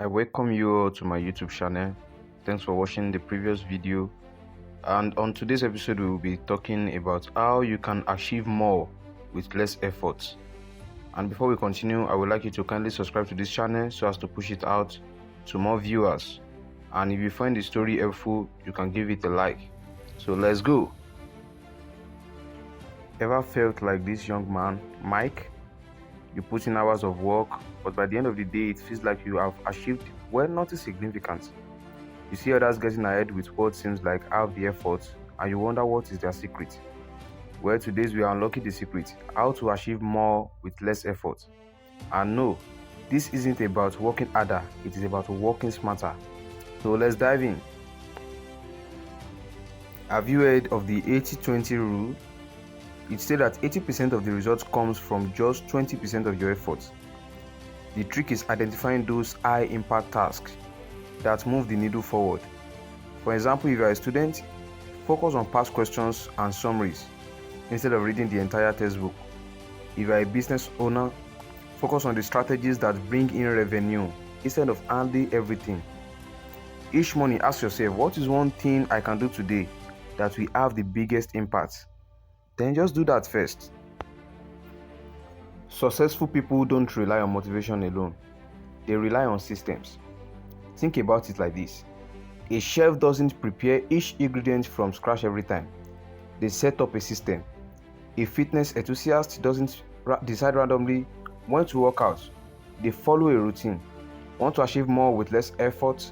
I welcome you all to my YouTube channel. Thanks for watching the previous video. And on today's episode, we will be talking about how you can achieve more with less effort. And before we continue, I would like you to kindly subscribe to this channel so as to push it out to more viewers. And if you find the story helpful, you can give it a like. So let's go. Ever felt like this young man, Mike? You put in hours of work, but by the end of the day, it feels like you have achieved nothing significant. You see others getting ahead with what seems like half the effort, and you wonder what is their secret. Well, today's we are unlocking the secret: how to achieve more with less effort. And no, this isn't about working harder; it is about working smarter. So let's dive in. Have you heard of the 80-20 rule? It says that 80% of the results comes from just 20% of your efforts. The trick is identifying those high-impact tasks that move the needle forward. For example, if you are a student, focus on past questions and summaries instead of reading the entire textbook. If you are a business owner, focus on the strategies that bring in revenue instead of handling everything. Each morning, ask yourself, what is one thing I can do today that will have the biggest impact? Then just do that first. Successful people don't rely on motivation alone. They rely on systems. Think about it like this. A chef doesn't prepare each ingredient from scratch every time. They set up a system. A fitness enthusiast doesn't decide randomly when to work out. They follow a routine. Want to achieve more with less effort?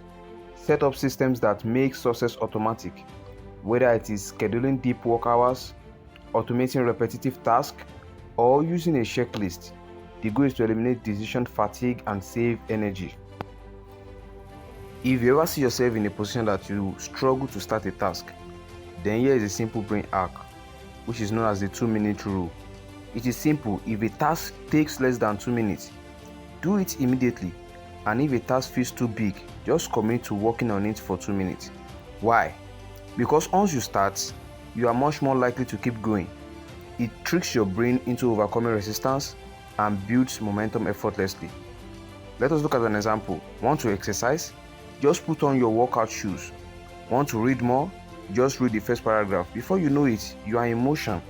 Set up systems that make success automatic. Whether it is scheduling deep work hours, automating repetitive tasks, or using a checklist. The goal is to eliminate decision fatigue and save energy. If you ever see yourself in a position that you struggle to start a task, then here is a simple brain hack, which is known as the 2-minute rule. It is simple. If a task takes less than 2 minutes, do it immediately. And if a task feels too big, just commit to working on it for 2 minutes. Why? Because once you start, you are much more likely to keep going. It tricks your brain into overcoming resistance and builds momentum effortlessly. Let us look at an example. Want to exercise? Just put on your workout shoes. Want to read more? Just read the first paragraph. Before you know it, you are in motion.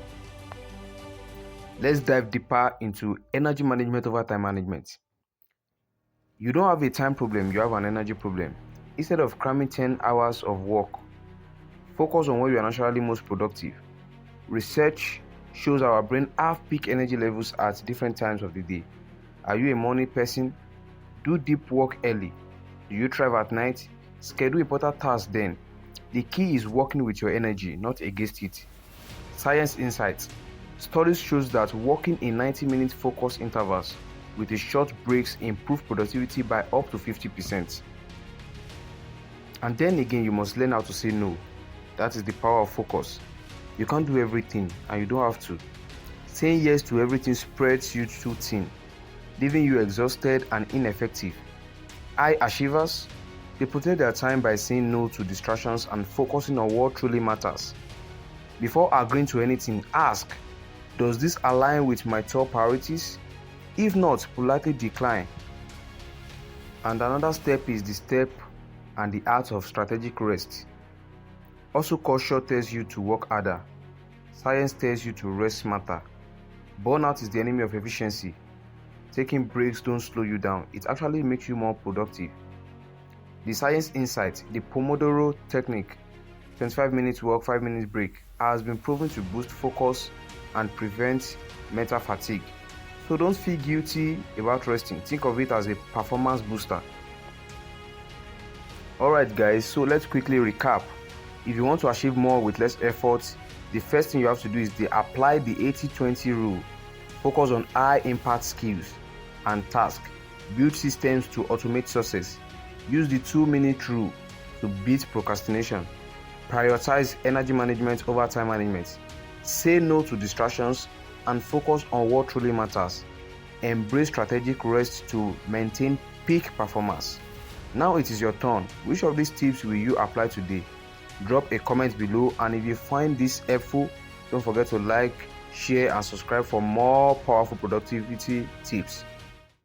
Let's dive deeper into energy management over time management. You don't have a time problem, you have an energy problem. Instead of cramming 10 hours of work, focus on where you are naturally most productive. Research shows our brain have peak energy levels at different times of the day. Are you a morning person? Do deep work early. Do you thrive at night? Schedule important tasks then. The key is working with your energy, not against it. Science insights. Studies shows that working in 90-minute focus intervals with a short breaks improve productivity by up to 50%. And then again, you must learn how to say no. That is the power of focus. You can't do everything, and you don't have to. Saying yes to everything spreads you too thin, leaving you exhausted and ineffective. High achievers, they protect their time by saying no to distractions and focusing on what truly matters. Before agreeing to anything, ask, does this align with my top priorities? If not, politely decline. And another step is the step and the art of strategic rest. Also, culture tells you to work harder. Science tells you to rest smarter. Burnout is the enemy of efficiency. Taking breaks don't slow you down. It actually makes you more productive. The science insight, the Pomodoro technique, 25 minutes work, 5 minutes break, has been proven to boost focus and prevent mental fatigue. So don't feel guilty about resting. Think of it as a performance booster. Alright guys, so let's quickly recap. If you want to achieve more with less effort, the first thing you have to do is to apply the 80-20 rule. Focus on high-impact skills and tasks. Build systems to automate success. Use the 2-minute rule to beat procrastination. Prioritize energy management over time management. Say no to distractions and focus on what truly matters. Embrace strategic rest to maintain peak performance. Now it is your turn. Which of these tips will you apply today? Drop a comment below, and if you find this helpful, don't forget to like, share and subscribe for more powerful productivity tips.